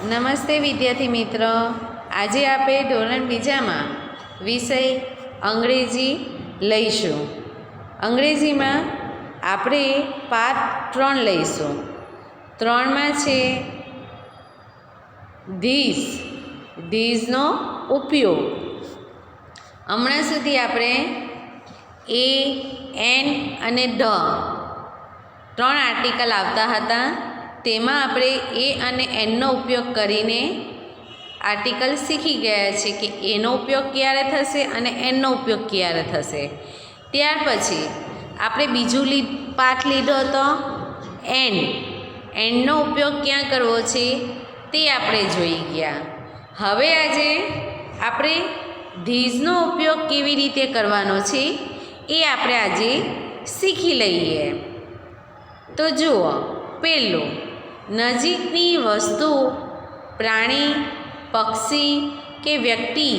નમસ્તે વિદ્યાર્થી મિત્ર, આજે આપણે ધોરણ બીજામાં વિષય અંગ્રેજી લઈશું. અંગ્રેજીમાં આપણે પાઠ 3 લઈશું. 3માં છે ધીઝનો ઉપયોગ. હમણાં સુધી આપણે એ, એન અને ધ 3 આર્ટિકલ આવતા હતા. તેમાં આપણે એ અને એનનો ઉપયોગ કરીને આર્ટિકલ શીખી ગયા છે કે એનો ઉપયોગ ક્યારે થશે અને એનનો ઉપયોગ ક્યારે થશે. ત્યાર પછી આપણે બીજું પાઠ લીધો હતો એનનો ઉપયોગ ક્યાં કરવો છે તે આપણે જોઈ ગયા. હવે આજે આપણે ધીઝનો ઉપયોગ કેવી રીતે કરવાનો છે એ આપણે આજે શીખી લઈએ. તો જુઓ, પહેલું, નજીકની વસ્તુ, પ્રાણી, પક્ષી કે વ્યક્તિ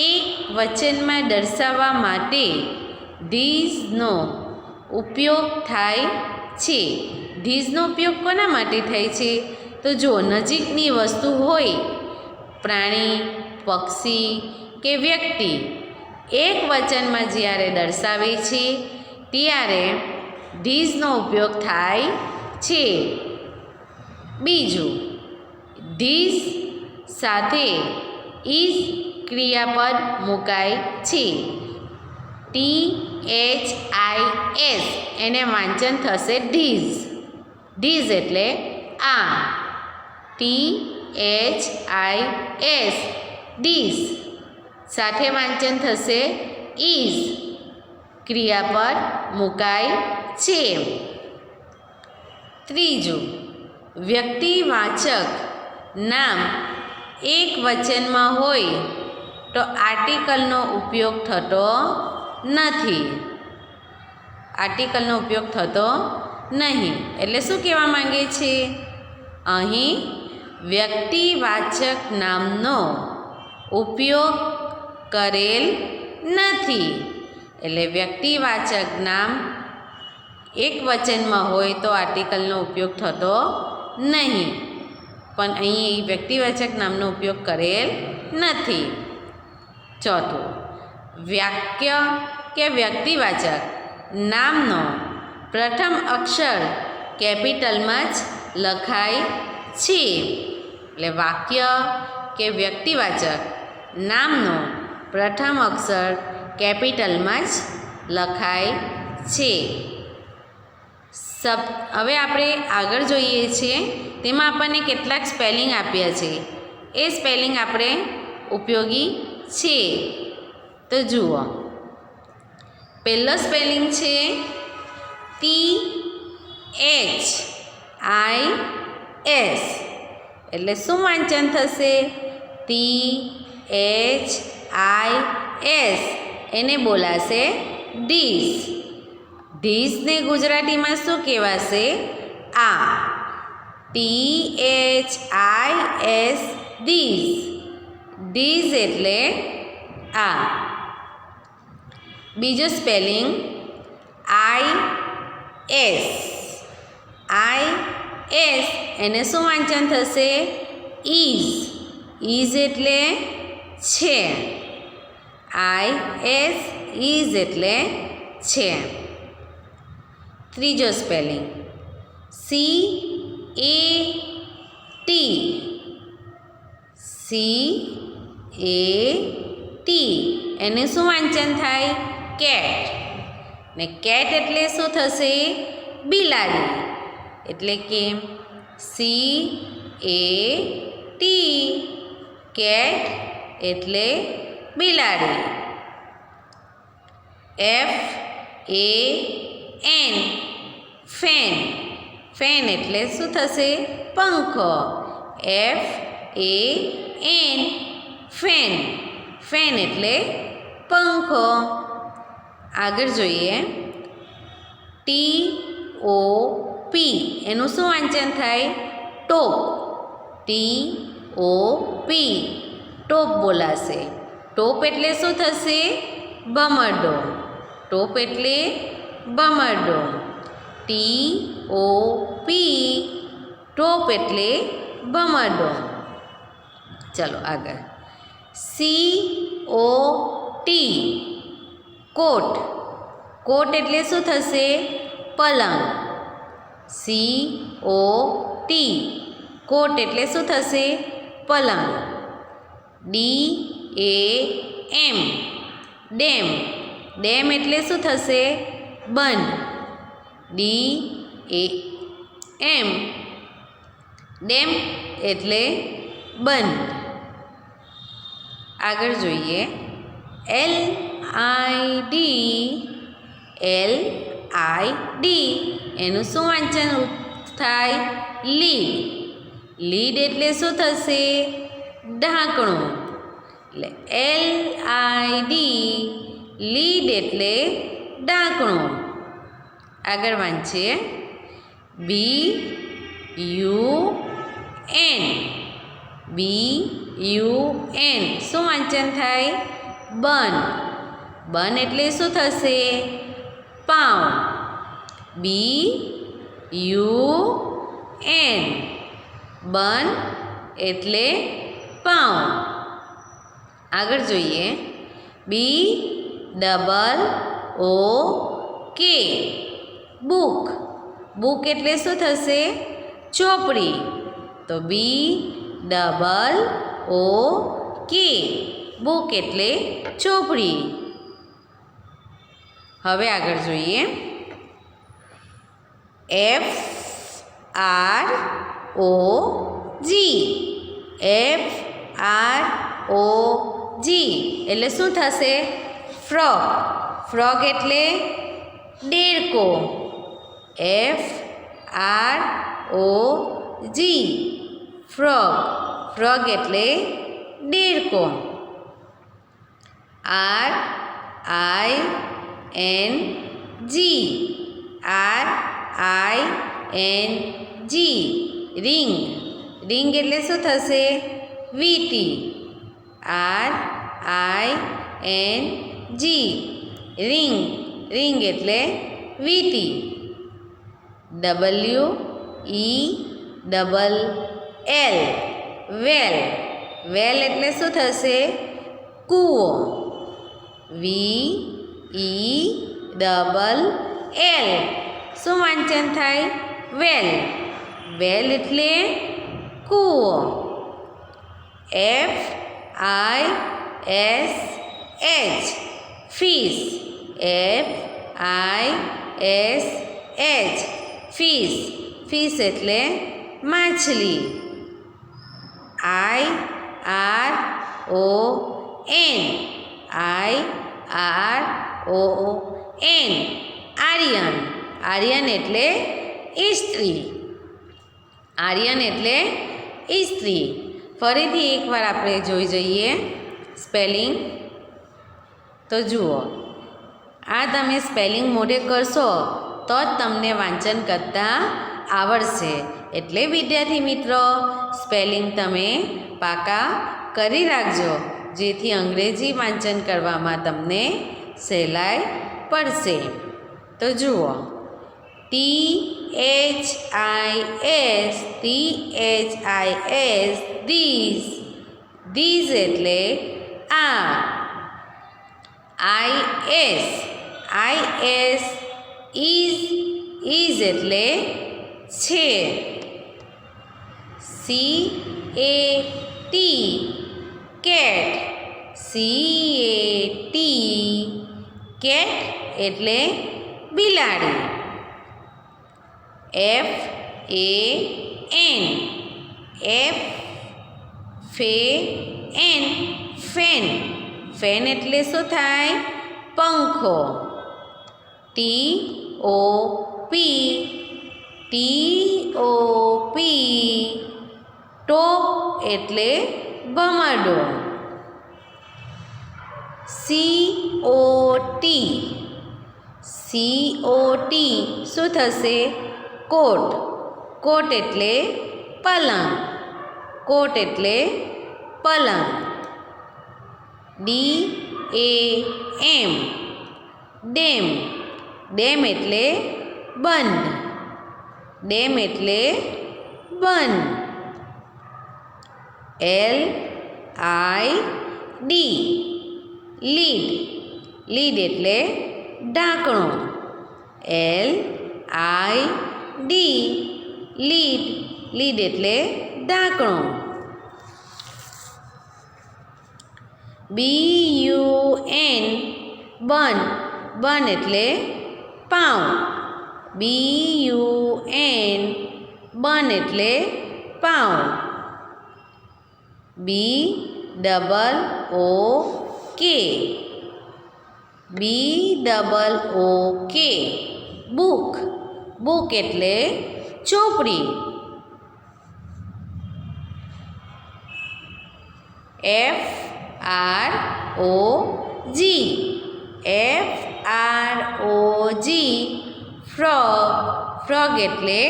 એક વચનમાં દર્શાવવા માટે ધીઝનો ઉપયોગ થાય છે. ધીઝનો ઉપયોગ કોના માટે થાય છે? તો જો નજીકની વસ્તુ હોય, પ્રાણી, પક્ષી કે વ્યક્તિ એક વચનમાં જ્યારે દર્શાવે છે ત્યારે ધીઝનો ઉપયોગ થાય છે. બીજું, ધીઝ સાથે ઇઝ ક્રિયાપદ મુકાય છે. THIS એને વાંચન થશે ધીઝ. ધીઝ એટલે આ. THIS ધીઝ સાથે વાંચન થશે ઇઝ, ક્રિયાપદ મુકાય છે. ત્રીજું, વ્યક્તિવાચક નામ એક વચનમાં હોય તો આર્ટિકલનો ઉપયોગ થતો નથી. આર્ટિકલનો ઉપયોગ થતો નહીં. એટલે શું કહેવા માંગે છે? અહીં વ્યક્તિવાચક નામનો ઉપયોગ કરેલ નથી. એટલે વ્યક્તિવાચક નામ એક વચનમાં હોય તો આર્ટિકલનો ઉપયોગ થતો નહીં, પણ અહીં વ્યક્તિવાચક નામનો ઉપયોગ કરેલ નથી. ચોથું, વાક્ય કે વ્યક્તિવાચક નામનો પ્રથમ અક્ષર કેપિટલમાં જ લખાય છે. એટલે વાક્ય કે વ્યક્તિવાચક નામનો પ્રથમ અક્ષર કેપિટલમાં જ લખાય છે. હવે આપણે આગળ જોઈએ છીએ. તેમાં આપણને કેટલાક સ્પેલિંગ આપ્યા છે. એ સ્પેલિંગ આપણે ઉપયોગી છે. તો જુઓ, પહેલો સ્પેલિંગ છે THIS. એટલે શું વાંચન થશે? THIS. એને બોલાશે ધીઝ. ધીઝને ગુજરાતીમાં શું કહેવાશે? આ. THIS this. ધીઝ એટલે આ. બીજો સ્પેલિંગ IS. એને શું વાંચન થશે? ઇઝ. ઇઝ એટલે છે. IS એટલે છે. ત્રીજો સ્પેલિંગ CAT. એને શું વાંચન થાય? કેટ. ને કેટ એટલે શું થશે? બિલાડી. એટલે કે CAT. કેટ એટલે બિલાડી. FAN. ફેન. ફેન એટલે શું થશે? પંખો. FAN. ફેન. ફેન એટલે પંખો. આગળ જોઈએ, TOP. એનું શું વાંચન થાય? ટોપ. TOP. ટોપ બોલાશે. ટોપ એટલે શું થશે? ભમરડો. ટોપ એટલે ભમરડો. TOP. ટોપ એટલે ભમરડો. ચલો આગળ. COT કોટ. કોટ એટલે શું થશે? પલંગ. COT કોટ એટલે શું થશે? પલંગ. DAM dam. ડેમ એટલે શું થશે? બંધ. DAM ડેમ એટલે બંધ. આગળ જોઈએ. LID એનું શું વાંચન થાય? લીડ. લીડ એટલે શું થશે? ઢાંકણું. એટલે LID લીડ એટલે ઢાંકણું. આગળ વાંચીએ. BUN શું વાંચન થાય? બન. બન એટલે શું થશે? પાઉં. BUN બન એટલે પાઉં. આગળ જોઈએ. BOOK book. બુક એટલે શું થશે? ચોપડી. તો BOOK બુક એટલે ચોપડી. હવે આગળ જોઈએ. FROG એટલે શું થશે? ફ્રોગ. ફ્રોગ એટલે દેડકો. FROG frog. ફ્રોગ એટલે દેડકો. RING ring. રિંગ એટલે શું થશે? વીંટી. RING ring. રિંગ એટલે વીંટી. WELL વેલ. વેલ એટલે શું થશે? કૂવો. VELL શું વાંચન થાય? વેલ. વેલ એટલે કૂવો. FISH fish. FISH fish. Fish એટલે માછલી. IRON આર્યન. આર્યન એટલે ઇસ્ત્રી. આર્યન એટલે ઇસ્ત્રી. ફરીથી એકવાર આપણે જોઈ જઈએ સ્પેલિંગ. તો જુઓ, આ તમે સ્પેલિંગ મોઢે કરશો તો જ તમને વાંચન કરતાં આવડશે. એટલે વિદ્યાર્થી મિત્રો, સ્પેલિંગ તમે પાકા કરી રાખજો, જેથી અંગ્રેજી વાંચન કરવામાં તમને સહેલાઈ પડશે. તો જુઓ. THIS ધીસ એટલે આ. IS ઇઝ એટલે છે. CAT cat. કેટ એટલે બિલાડી. FAN fan. ફેન એટલે શું થાય? પંખો. TOP ટોપ એટલે ભમરડો. COT શું થશે? કોટ. કોટ એટલે પલંગ. કોટ એટલે પલંગ. DAM dam. ડેમ એટલે બંધ. ડેમ એટલે બંધ. આઈ ડી લીડ લીડ એટલે ઢાંકણું L I D lead lead એટલે ઢાંકણું બી યુ એન બન બન એટલે પાઉં બી યુ એન બન એટલે પાઉં બી ડબલ ઓ કે બી ડબલ ઓ કે બુક બુક એટલે ચોપડી F R O G F R O G frog frog એટલે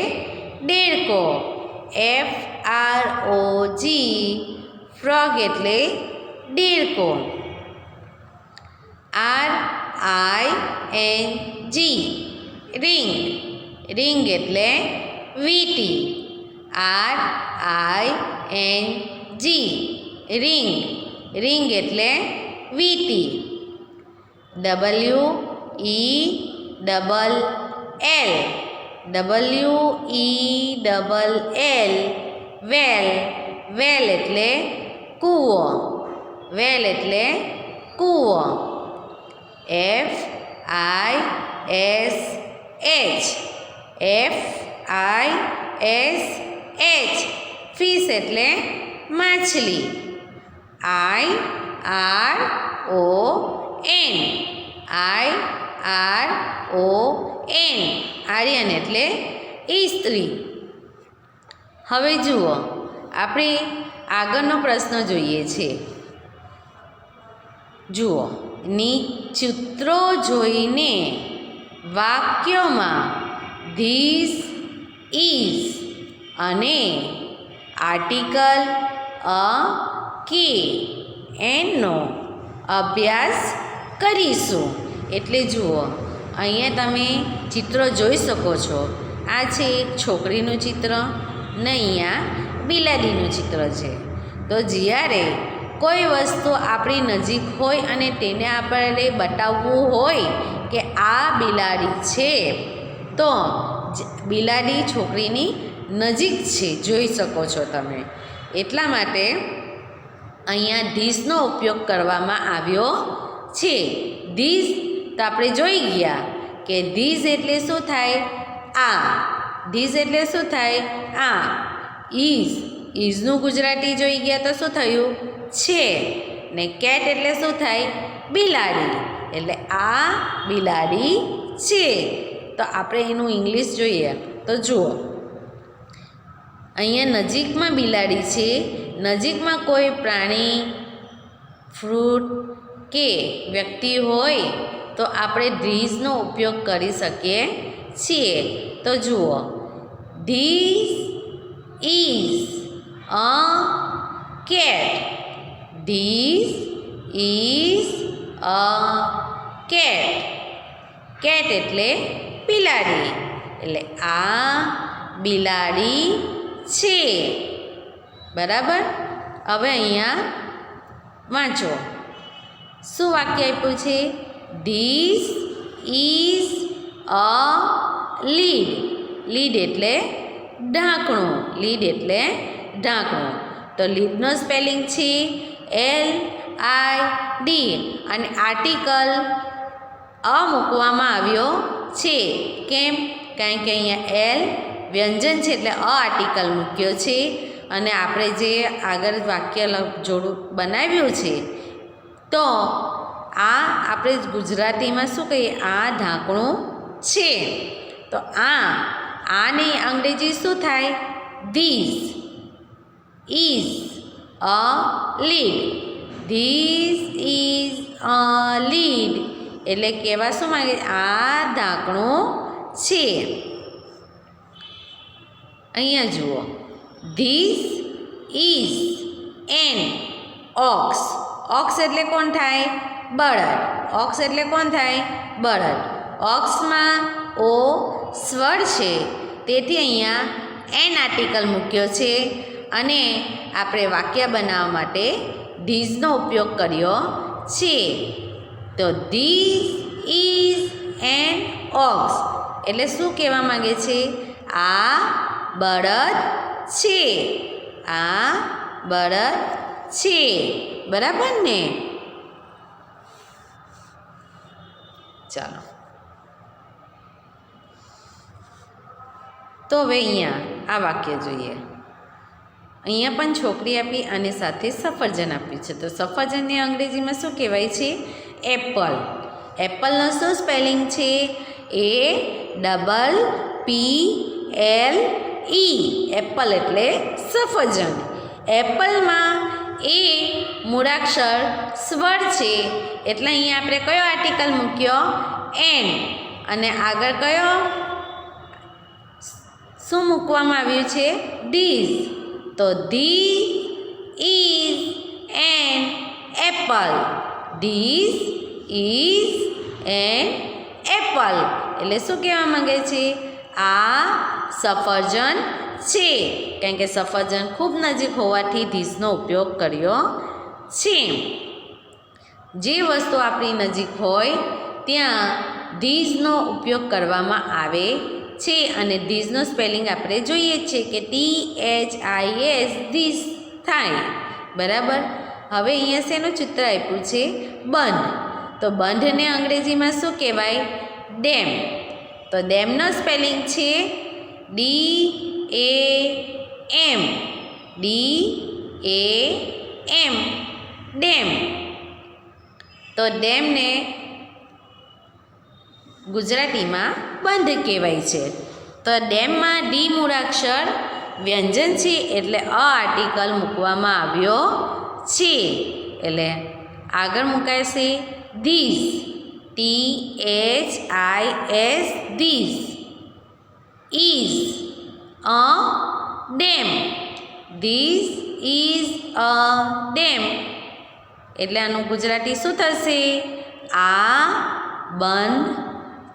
દેડકો F R O G frog એટલે દેડકો R I N G ring ring એટલે વીંટી R I N G ring ring એટલે વીંટી W E double L W E double L well well એટલે કૂવો વેલ એટલે કૂવો F I S H F I S H fish એટલે માછલી I R O N I R O N Aryan એટલે ઇસ્ત્રી હવે જુઓ આપણે આગળનો પ્રશ્ન જોઈએ છે જુઓ ચિત્રો જોઈને વાક્યોમાં ધીસ ઇઝ અને આર્ટિકલ અ કે એનો અભ્યાસ કરીશું એટલે જુઓ અહીંયા તમે ચિત્રો જોઈ શકો છો આ છે એક છોકરીનું ચિત્ર ને અહીંયા બિલાડીનું ચિત્ર છે તો જ્યારે કોઈ વસ્તુ આપણી નજીક હોય અને તેને આપણે બતાવવું હોય કે આ બિલાડી છે તો બિલાડી છોકરીની નજીક છે જોઈ શકો છો તમે એટલા માટે અહીંયા ધીસનો ઉપયોગ કરવામાં આવ્યો છે ધીસ તો આપણે જોઈ ગયા કે ધીસ એટલે શું થાય આ ધીસ એટલે શું થાય આ ઇઝ ઇઝનું ગુજરાતી જોઈ ગયા તો શું થયું છે ને કેટ એટલે શું થાય બિલાડી એટલે આ બિલાડી છે તો આપણે એનું ઇંગ્લિશ જોઈએ તો જુઓ અહીંયા નજીકમાં બિલાડી છે નજીકમાં કોઈ પ્રાણી ફ્રૂટ કે વ્યક્તિ હોય તો આપણે ધીસનો ઉપયોગ કરી શકીએ છીએ તો જુઓ this is a cat this is a cat cat એટલે બિલાડી એટલે આ બિલાડી છે બરાબર હવે અહીંયા વાંચો શું વાક્ય આપ્યું છે this is a lead lead એટલે ઢાંકણું લીડ એટલે ઢાંકણું તો લીડનો સ્પેલિંગ છે એલ આઈ ડી અને આર્ટિકલ અ મૂકવામાં આવ્યો છે કેમ કારણ કે અહીંયા એલ વ્યંજન છે એટલે અ આર્ટિકલ મૂક્યો છે અને આપણે જે આગળ વાક્ય જોડું બનાવ્યું છે તો આ આપણે ગુજરાતીમાં શું કહીએ આ ઢાંકણું છે તો આની અંગ્રેજી શું થાય this is a lid this is a lead એટલે કહેવા શું માંગે આ ઢાંકણું છે અહીંયા જુઓ this is N ox ox એટલે કોણ થાય બળદ ઓક્સ એટલે કોણ થાય બળદ ઓક્સમાં ઓ સ્વર છે તેથી અહીંયા એન આર્ટિકલ મૂક્યો છે અને આપણે વાક્ય બનાવવા માટે ધીઝનો ઉપયોગ કર્યો છે. તો ધીઝ ઇઝ એન ઓક્સ એટલે શું કહેવા માંગે છે? આ બળદ છે. આ બળદ છે. બરાબર ને? ચાલો તો હવે અહીંયા આ વાક્ય જોઈએ. અહીંયા પણ છોકરી આપી અને સાથે સફરજન આપ્યું છે. તો સફરજનને અંગ્રેજીમાં શું કહેવાય છે? એપલ. એપલનો શું સ્પેલિંગ છે? APPLE. એપલ એટલે સફરજન. એપલમાં એ મૂળાક્ષર સ્વર છે એટલે અહીંયા આપણે કયો આર્ટિકલ મૂક્યો? એન. અને આગળ કયો શું મૂકવામાં આવ્યું છે? ધીઝ. તો this is an apple. This is an apple એટલે શું કહેવા માંગે છે? આ સફરજન છે. કારણ કે સફરજન ખૂબ નજીક હોવાથી ધીઝનો ઉપયોગ કર્યો છે. જે વસ્તુ આપણી નજીક હોય ત્યાં ધીઝનો ઉપયોગ કરવામાં આવે છે. અને ધીઝનો સ્પેલિંગ આપણે જોઈએ છે કે THIS ધીઝ થાય. બરાબર. હવે અહીંયા શેનું ચિત્ર આપ્યું છે? બંધ. તો બંધને અંગ્રેજીમાં શું કહેવાય? ડેમ. તો ડેમનો સ્પેલિંગ છે DAM. DAM. ડેમ. તો ડેમને ગુજરાતીમાં બંધ કહેવાય છે. તો ડેમમાં ડી મૂળાક્ષર વ્યંજન છે એટલે અ આર્ટિકલ મૂકવામાં આવ્યો છે. એટલે આગળ મુકાશે this. THIS this is a dam. This is a dam એટલે આનું ગુજરાતી શું થશે? આ બંધ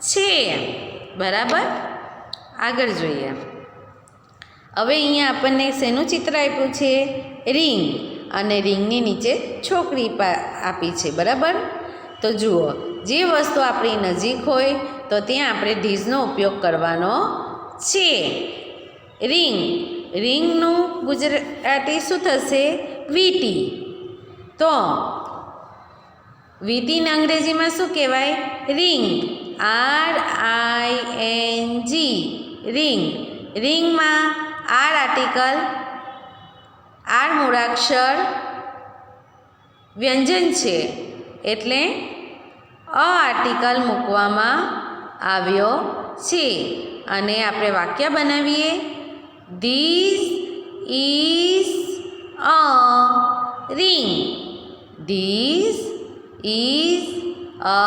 છે. બરાબર. આગળ જોઈએ. હવે અહીંયા આપણને શેનું ચિત્ર આપ્યું છે? રિંગ. અને રિંગની નીચે છોકરી આપી છે. બરાબર. તો જુઓ, જે વસ્તુ આપણી નજીક હોય તો ત્યાં આપણે ધીઝનો ઉપયોગ કરવાનો છે. રિંગ. રિંગનું ગુજરાતી શું થશે? વીંટી. તો વીંટીને અંગ્રેજીમાં શું કહેવાય? રિંગ. RING. રિંગ. રિંગમાં આર આર્ટિકલ આર મૂળાક્ષર વ્યંજન છે એટલે અ આર્ટિકલ મૂકવામાં આવ્યો છે. અને આપણે વાક્ય બનાવીએ. This is a ring. This is a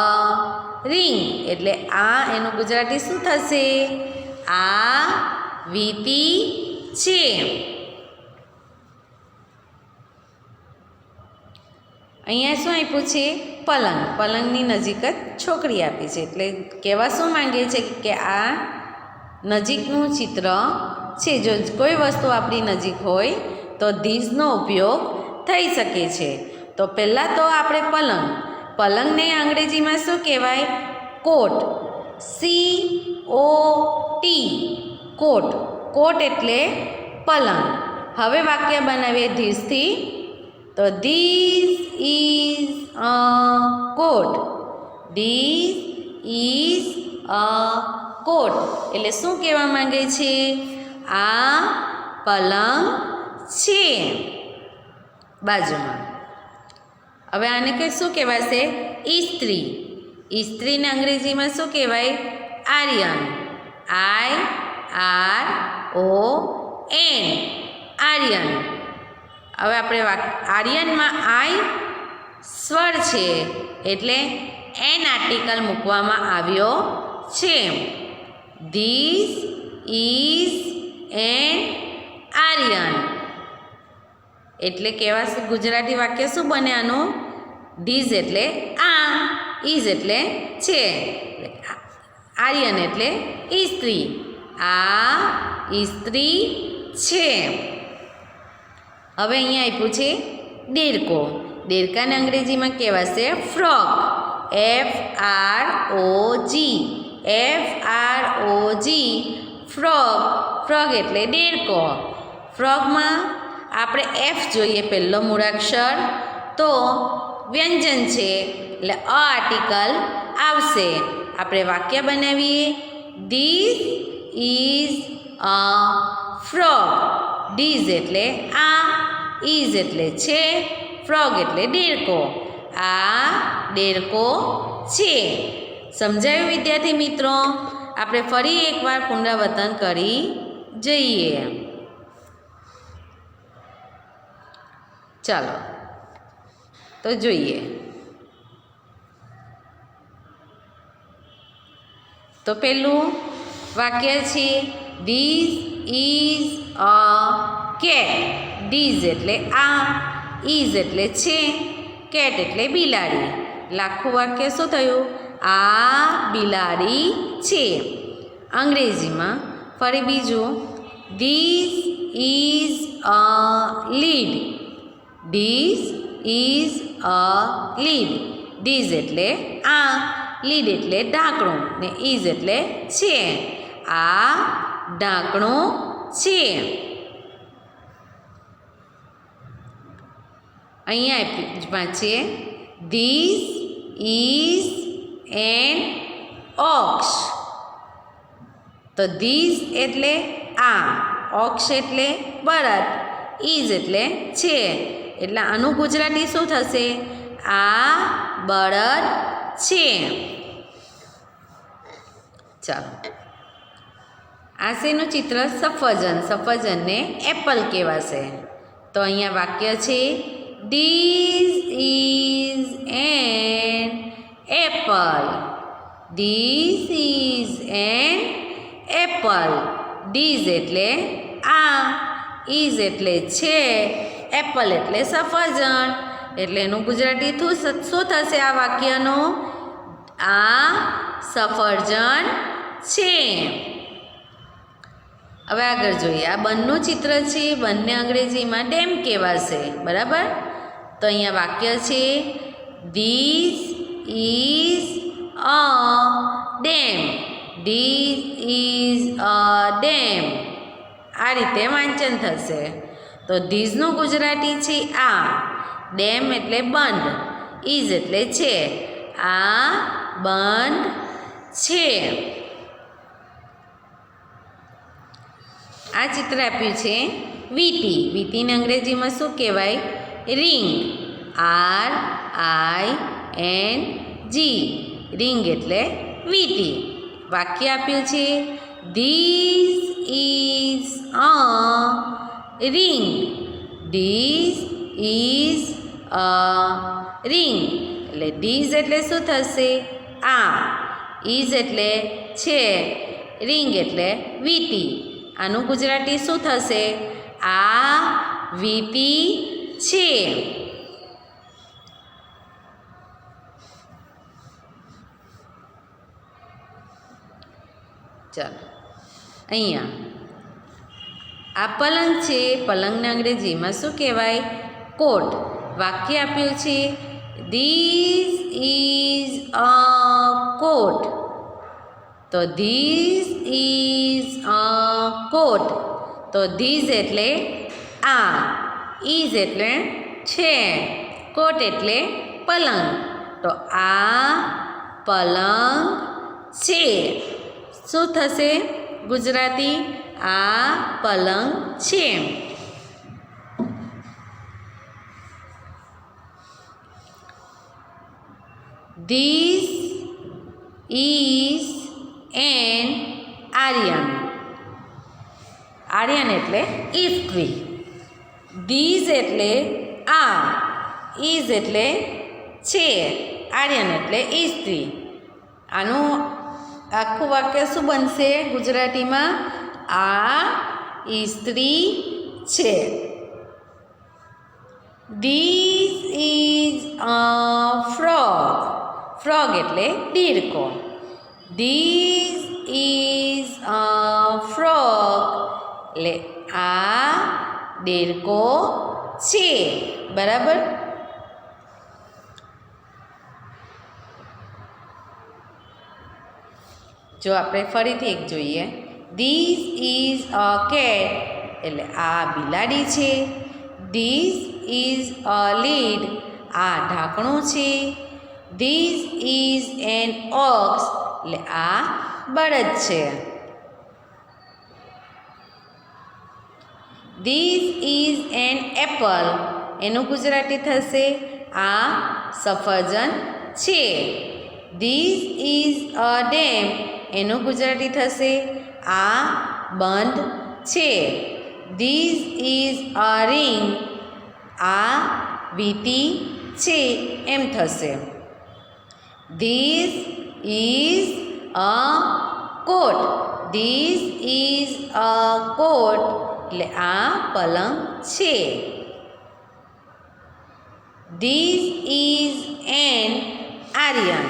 ring એટલે આ એનું ગુજરાતી શું થશે? આ વીંટી છે. અહીંયા શું આપ્યું છે? પલંગ. પલંગની નજીક જ છોકરી આપી છે એટલે કહેવા શું માંગે છે કે આ નજીકનું ચિત્ર છે. જો કોઈ વસ્તુ આપણી નજીક હોય તો ધીઝનો ઉપયોગ થઈ શકે છે. તો પહેલાં તો આપણે પલંગ. પલંગને અંગ્રેજીમાં શું કહેવાય? કોટ. COT. કોટ. કોટ એટલે પલંગ. હવે વાક્ય બનાવીએ ધીઝથી. તો this is a coat. This is a coat એટલે શું કહેવા માંગે છે? આ પલંગ છે. બાજુમાં. હવે આને કંઈ શું કહેવાશે? ઇસ્ત્રી. ઇસ્ત્રીને અંગ્રેજીમાં શું કહેવાય? આર્યન. IRON. આર્યન. હવે આપણે આર્યનમાં આઈ સ્વર છે એટલે એન આર્ટિકલ મૂકવામાં આવ્યો છે. ધીઝ ઇઝ એન આર્યન એટલે કેવા ગુજરાતી વાક્ય શું બને આનું? ધીઝ એટલે આ, ઇઝ એટલે છે, આર્યન એટલે ઇસ્ત્રી. આ ઇસ્ત્રી છે. હવે અહીંયા આપ્યું છે દેડકો. દેડકાને અંગ્રેજીમાં કહેવાશે frog. FROG. FROG frog. Frog એટલે દેડકો. ફ્રોગમાં આપણે F જોઈએ પહેલો મૂળાક્ષર, તો વ્યંજન છે એટલે આર્ટિકલ આવશે. આપણે વાક્ય બનાવીએ. This is a frog. This એટલે આ, ઇઝ એટલે છે, ફ્રોગ એટલે દેડકો. આ દેડકો છે. સમજાયું વિદ્યાર્થી મિત્રો? આપણે ફરી એકવાર પુનરાવર્તન કરી જઈએ. ચાલો તો જોઈએ. તો પહેલું વાક્ય છે this is a cat. This એટલે આ, ઇઝ એટલે છે, કેટ એટલે બિલાડી. આખું વાક્ય શું થયું? આ બિલાડી છે. અંગ્રેજીમાં ફરી બીજું this is a lid. This is a lid. This એટલે આ, લીડ એટલે ઢાંકણું ને ઇઝ એટલે છે. આ ઢાંકણું છે. અહીંયા વાંચીએ ધીસ ઇઝ એન ઓક્સ. તો ધીસ એટલે આ, ઓક્સ એટલે બળદ, ઇઝ એટલે છે. એટલે આનું ગુજરાતી શું થશે? આ બળદ છે. ચાલો, આ શેનું ચિત્ર? સફરજન. સફરજનને એપલ કહેવાશે. તો અહીંયા વાક્ય છે this is an apple. This is an apple. This એટલે આ, ઇઝ એટલે છે, એપલ એટલે સફરજન. એટલે એનું ગુજરાતી શું થશે આ વાક્યનું? આ સફરજન છે. હવે આગળ જોઈએ. આ બંનેનું ચિત્ર છે, બંને અંગ્રેજીમાં ડેમ કહેવાશે. બરાબર? તો અહીંયા વાક્ય છે this is a dam. This is a dam. આ રીતે વાંચન થશે. તો ધીઝનું ગુજરાતી છે આ, ડેમ એટલે બંધ, ઇઝ એટલે છે, આ બંધ છે. આ ચિત્ર આપ્યું છે વીટી. વીટીને અંગ્રેજીમાં શું કહેવાય? રિંગ. RING. રિંગ એટલે વીટી. વાક્ય આપ્યું છે this is a ring. This is a ring. એટલે ધીઝ એટલે શું થશે? આ, ઇઝ એટલે છે, રિંગ એટલે વીટી. આનું ગુજરાતી શું થશે? આ વીટી છે. ચાલો, અહીંયા આ પલંગ છે. પલંગને અંગ્રેજીમાં શું કહેવાય? કોટ. વાક્ય આપ્યું છે ધીસ ઇઝ અ કોટ. તો ધીસ ઇઝ અ કોટ. તો ધીઝ એટલે આ, ઇઝ એટલે છે, કોટ એટલે પલંગ. તો આ પલંગ છે. શું થશે ગુજરાતી? આ પલંગ છે. This is an iron. Iron એટલે ઇસ્ત્રી. ધીઝ એટલે આ, ઇઝ એટલે છે, આર્યન એટલે ઇસ્ત્રી. આનું આખું વાક્ય શું બનશે ગુજરાતીમાં? આ ઇસ્ત્રી છે. This is a frog. Frog એટલે દેડકો. ધીસ ઇઝ અ ફ્રોગ એટલે આ દેડકો છે. બરાબર? જો આપણે ફરીથી એક જોઈએ, ધીસ ઇઝ અ કેટ, એટલે આ બિલાડી છે. ધીસ ઇઝ અ લીડ, આ ઢાંકણું છે. ધીસ ઇઝ એન ઓક્સ, એટલે આ બળદ છે. ધીસ ઇઝ એન એપલ, એનું ગુજરાતી થશે આ સફરજન છે. ધીસ ઇઝ અ ડેમ, એનું ગુજરાતી થશે આ બંધ છે. ધીસ ઇઝ અ રિંગ, આ વીંટી છે એમ થશે. This is a coat, this is a coat, એટલે આ પલંગ છે. This is an iron,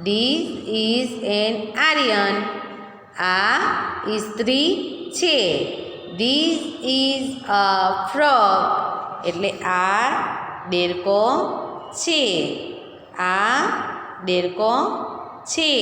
this is an iron, આ ઇસ્ત્રી છે. ધીસ ઇઝ અ ફ્રોક, એટલે આ દેડકો છે. આ દેડકો છે.